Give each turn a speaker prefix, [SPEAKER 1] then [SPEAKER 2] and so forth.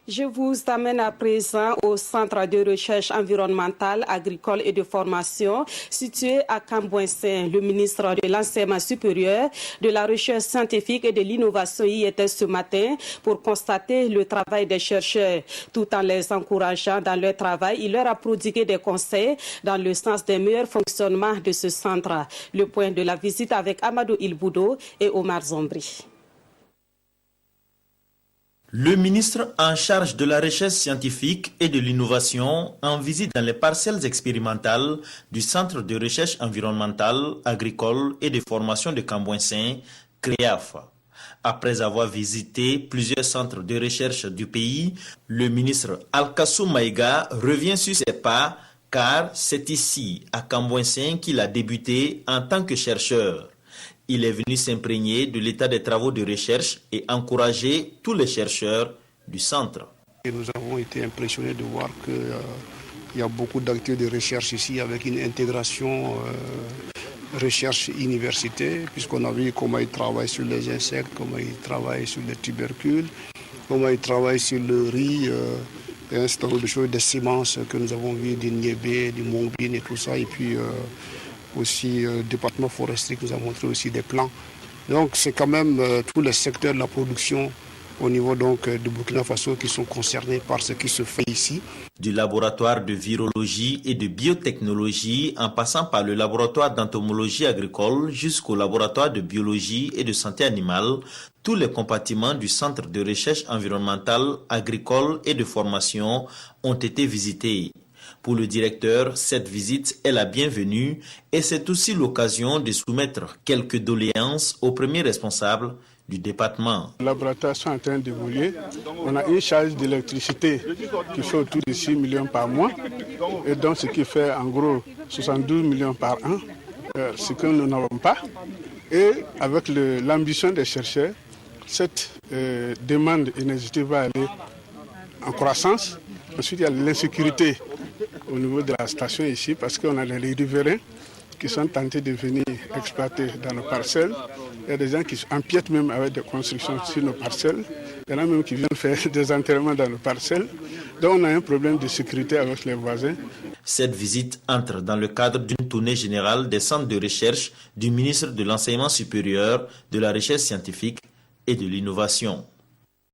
[SPEAKER 1] Je vous amène à présent au Centre de recherche environnementale, agricole et de formation situé à Cambouensin. Le ministre de l'Enseignement supérieur, de la recherche scientifique et de l'innovation y était ce matin pour constater le travail des chercheurs. Tout en les encourageant dans leur travail, il leur a prodigué des conseils dans le sens des meilleurs fonctionnements de ce centre. Le point de la visite avec Amadou Ilboudo et Omar Zombri.
[SPEAKER 2] Le ministre en charge de la recherche scientifique et de l'innovation en visite dans les parcelles expérimentales du Centre de recherche environnementale, agricole et de formation de Cambouensin, CREAF. Après avoir visité plusieurs centres de recherche du pays, le ministre Alkassou Maïga revient sur ses pas car c'est ici, à Cambouensin, qu'il a débuté en tant que chercheur. Il est venu s'imprégner de l'état des travaux de recherche et encourager tous les chercheurs du centre.
[SPEAKER 3] Et nous avons été impressionnés de voir qu'il y a beaucoup d'activités de recherche ici avec une intégration recherche-université, puisqu'on a vu comment ils travaillent sur les insectes, comment ils travaillent sur les tubercules, comment ils travaillent sur le riz, et un certain nombre de choses, des semences que nous avons vues, du niébé, du mombine et tout ça, et puis aussi département forestier qui nous a montré aussi des plans. Donc c'est quand même tous les secteurs de la production au niveau donc de Burkina Faso qui sont concernés par ce qui se fait ici.
[SPEAKER 2] Du laboratoire de virologie et de biotechnologie en passant par le laboratoire d'entomologie agricole jusqu'au laboratoire de biologie et de santé animale, tous les compartiments du Centre de recherche environnementale, agricole et de formation ont été visités. Pour le directeur, cette visite est la bienvenue et c'est aussi l'occasion de soumettre quelques doléances aux premiers responsables du département.
[SPEAKER 4] Les laboratoires sont en train d'évoluer. On a une charge d'électricité qui fait autour de 6 millions par mois et donc ce qui fait en gros 72 millions par an, ce que nous n'avons pas. Et avec l'ambition des chercheurs, cette demande énergétique va aller en croissance. Ensuite, il y a l'insécurité au niveau de la station ici parce qu'on a les riverains qui sont tentés de venir exploiter dans nos parcelles. Il y a des gens qui empiètent même avec des constructions sur nos parcelles. Il y en a même qui viennent faire des enterrements dans nos parcelles. Donc on a un problème de sécurité avec les voisins.
[SPEAKER 2] Cette visite entre dans le cadre d'une tournée générale des centres de recherche du ministre de l'Enseignement supérieur, de la Recherche scientifique et de l'Innovation.